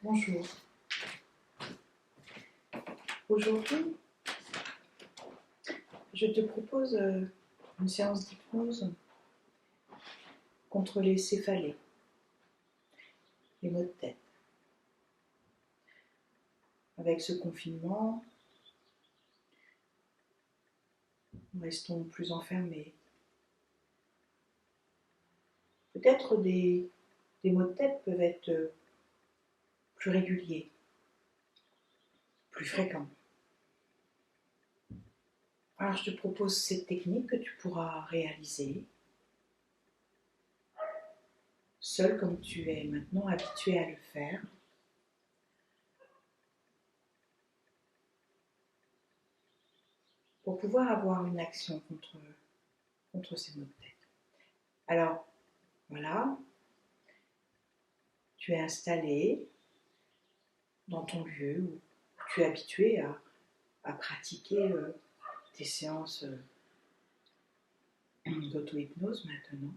Bonjour. Aujourd'hui, je te propose une séance d'hypnose contre les céphalées, les maux de tête. Avec ce confinement, nous restons plus enfermés. Peut-être des maux de tête peuvent être plus réguliers, plus fréquents. Alors je te propose cette technique que tu pourras réaliser seul comme tu es maintenant habitué à le faire. Pour pouvoir avoir une action contre ces maux de tête. Alors, voilà, tu es installé dans ton lieu où tu es habitué à pratiquer tes séances d'auto-hypnose maintenant.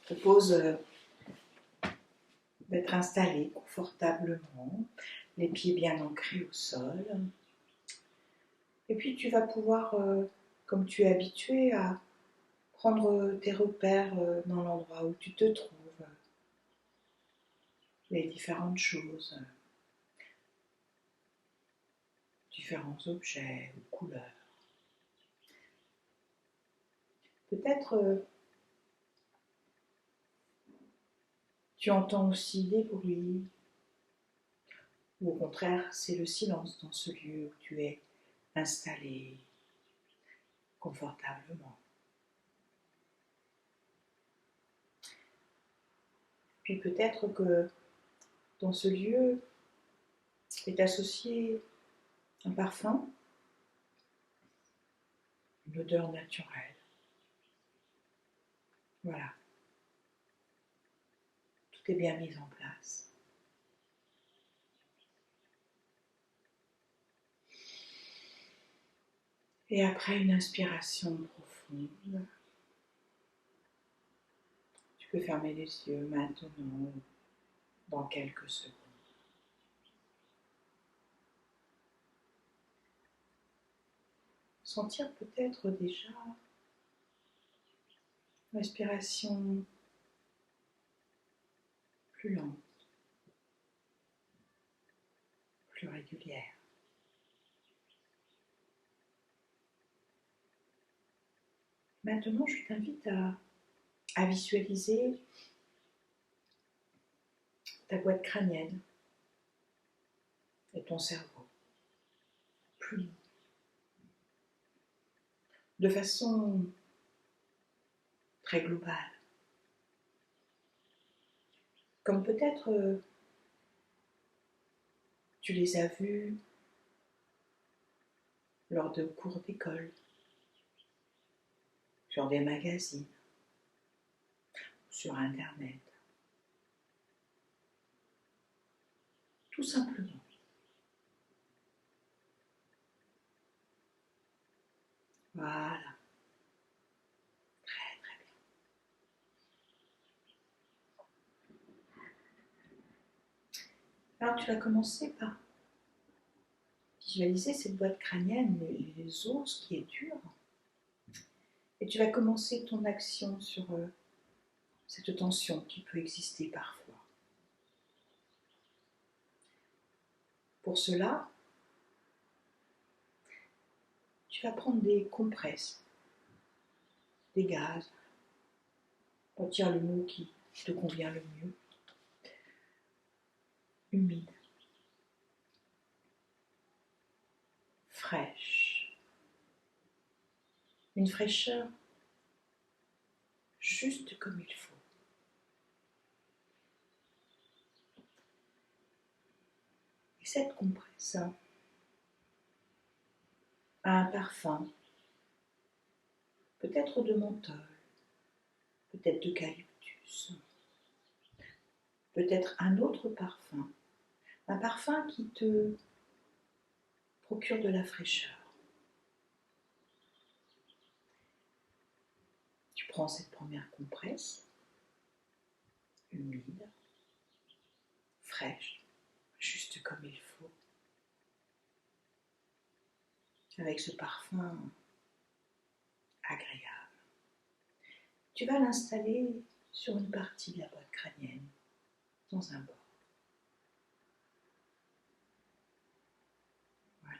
Je te propose d'être installé confortablement, les pieds bien ancrés au sol. Et puis tu vas pouvoir, comme tu es habitué, à prendre tes repères dans l'endroit où tu te trouves, les différentes choses, différents objets ou couleurs. Peut-être tu entends aussi des bruits, ou au contraire, c'est le silence dans ce lieu où tu es installé confortablement. Puis peut-être que dans ce lieu est associé un parfum, une odeur naturelle. Voilà, tout est bien mis en place. Et après une inspiration profonde, tu peux fermer les yeux maintenant, dans quelques secondes. Sentir peut-être déjà respiration plus lente, plus régulière. Maintenant, je t'invite à visualiser ta boîte crânienne et ton cerveau plus loin, de façon très globale. Comme peut-être tu les as vus lors de cours d'école, sur des magazines, sur Internet. Tout simplement. Voilà. Très très bien. Alors tu vas commencer par visualiser cette boîte crânienne, les os, ce qui est dur. Et tu vas commencer ton action sur cette tension qui peut exister parfois. Pour cela, tu vas prendre des compresses, des gaz. Retire le mot qui te convient le mieux. Humide. Fraîche. Une fraîcheur juste comme il faut. Et cette compresse a un parfum, peut-être de menthol, peut-être d'eucalyptus, peut-être un autre parfum, un parfum qui te procure de la fraîcheur. Tu prends cette première compresse, humide, fraîche, juste comme il faut, avec ce parfum agréable. Tu vas l'installer sur une partie de la boîte crânienne, dans un bol. Voilà.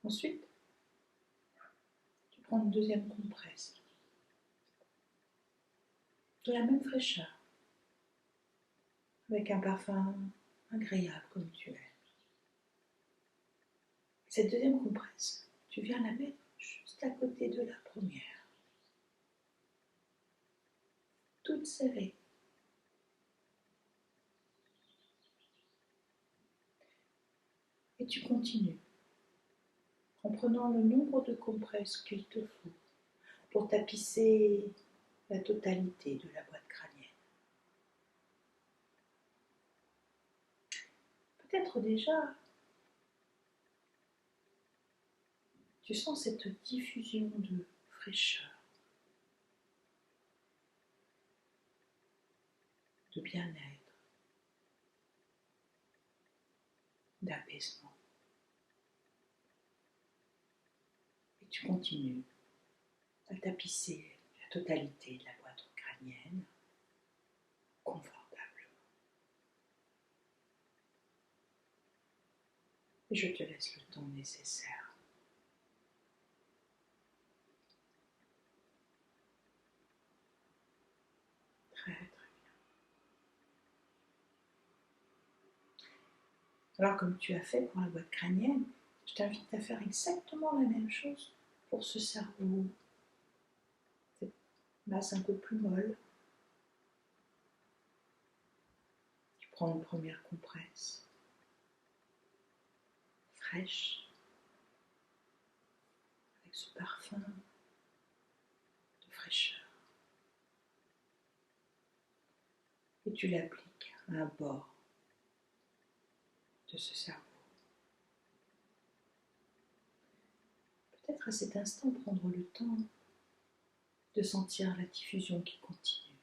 Ensuite, tu prends une deuxième compresse, de la même fraîcheur, avec un parfum agréable comme tu es. Cette deuxième compresse, tu viens la mettre juste à côté de la première, toute serrée. Et tu continues, en prenant le nombre de compresses qu'il te faut pour tapisser la totalité de la boîte crânienne. Peut-être déjà, tu sens cette diffusion de fraîcheur, de bien-être, d'apaisement. Et tu continues à tapisser la totalité de la boîte crânienne confortablement. Et je te laisse le temps nécessaire. Très, très bien. Alors, comme tu as fait pour la boîte crânienne, je t'invite à faire exactement la même chose pour ce cerveau. Cette masse un peu plus molle. Tu prends une première compresse, fraîche, avec ce parfum de fraîcheur. Et tu l'appliques à un bord de ce cerveau. Peut-être à cet instant prendre le temps de sentir la diffusion qui continue.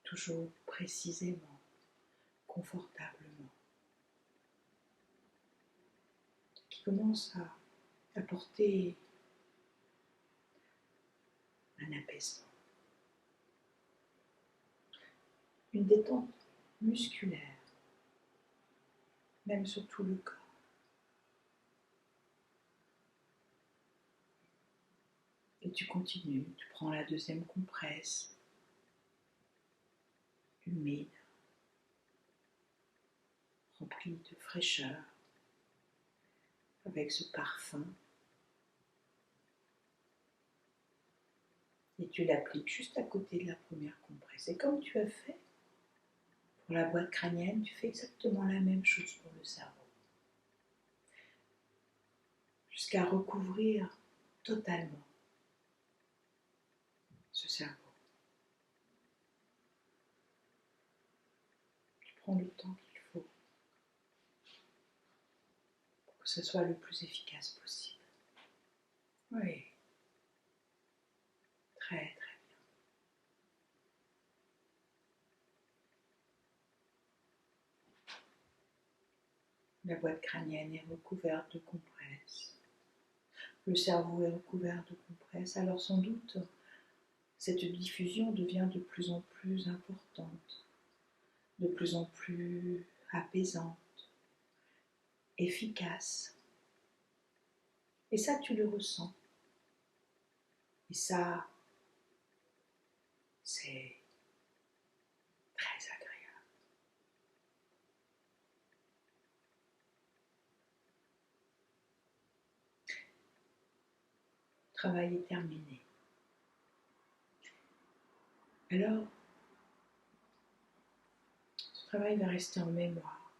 Toujours précisément, confortablement. Qui commence à apporter un apaisement. Une détente musculaire, même sur tout le corps. Et tu continues, tu prends la deuxième compresse, humide, remplie de fraîcheur, avec ce parfum. Et tu l'appliques juste à côté de la première compresse. Et comme tu as fait pour la boîte crânienne, tu fais exactement la même chose pour le cerveau. Jusqu'à recouvrir totalement ce cerveau. Tu prends le temps qu'il faut pour que ce soit le plus efficace possible. Oui, très très bien. La boîte crânienne est recouverte de compresses. Le cerveau est recouvert de compresses. Alors sans doute, cette diffusion devient de plus en plus importante, de plus en plus apaisante, efficace. Et ça, tu le ressens. Et ça, c'est très agréable. Le travail est terminé. Alors, ce travail va rester en mémoire.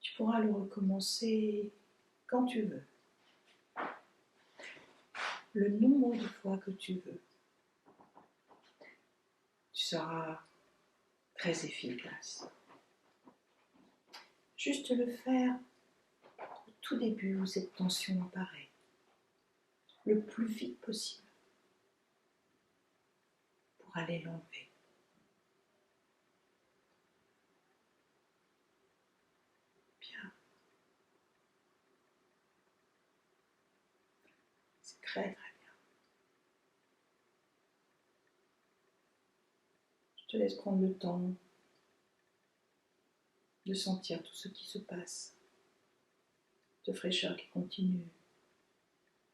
Tu pourras le recommencer quand tu veux, le nombre de fois que tu veux. Tu seras très efficace. Juste le faire au tout début où cette tension apparaît, le plus vite possible. pour aller l'enlever. Bien. C'est très très bien. Je te laisse prendre le temps de sentir tout ce qui se passe, de fraîcheur qui continue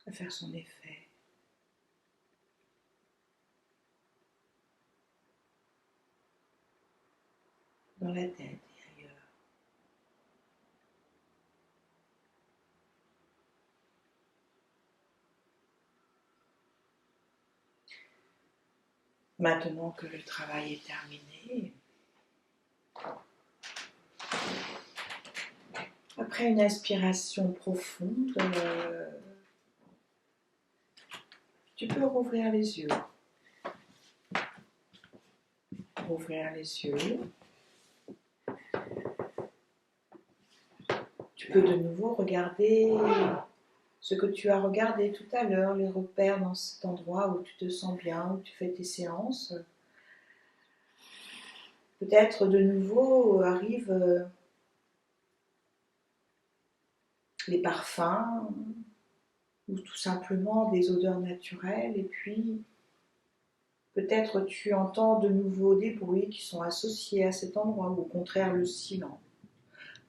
à faire son effet. Dans la tête et ailleurs. Maintenant que le travail est terminé, après une inspiration profonde, tu peux rouvrir les yeux. Rouvrir les yeux. Tu peux de nouveau regarder ce que tu as regardé tout à l'heure, les repères dans cet endroit où tu te sens bien, où tu fais tes séances. Peut-être de nouveau arrivent les parfums ou tout simplement des odeurs naturelles et puis peut-être tu entends de nouveau des bruits qui sont associés à cet endroit ou au contraire le silence.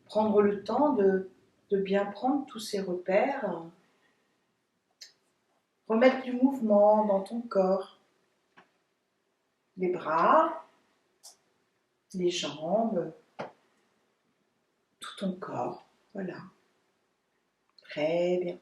Prendre le temps de bien prendre tous ces repères, remettre du mouvement dans ton corps, les bras, les jambes, tout ton corps, voilà. Très bien.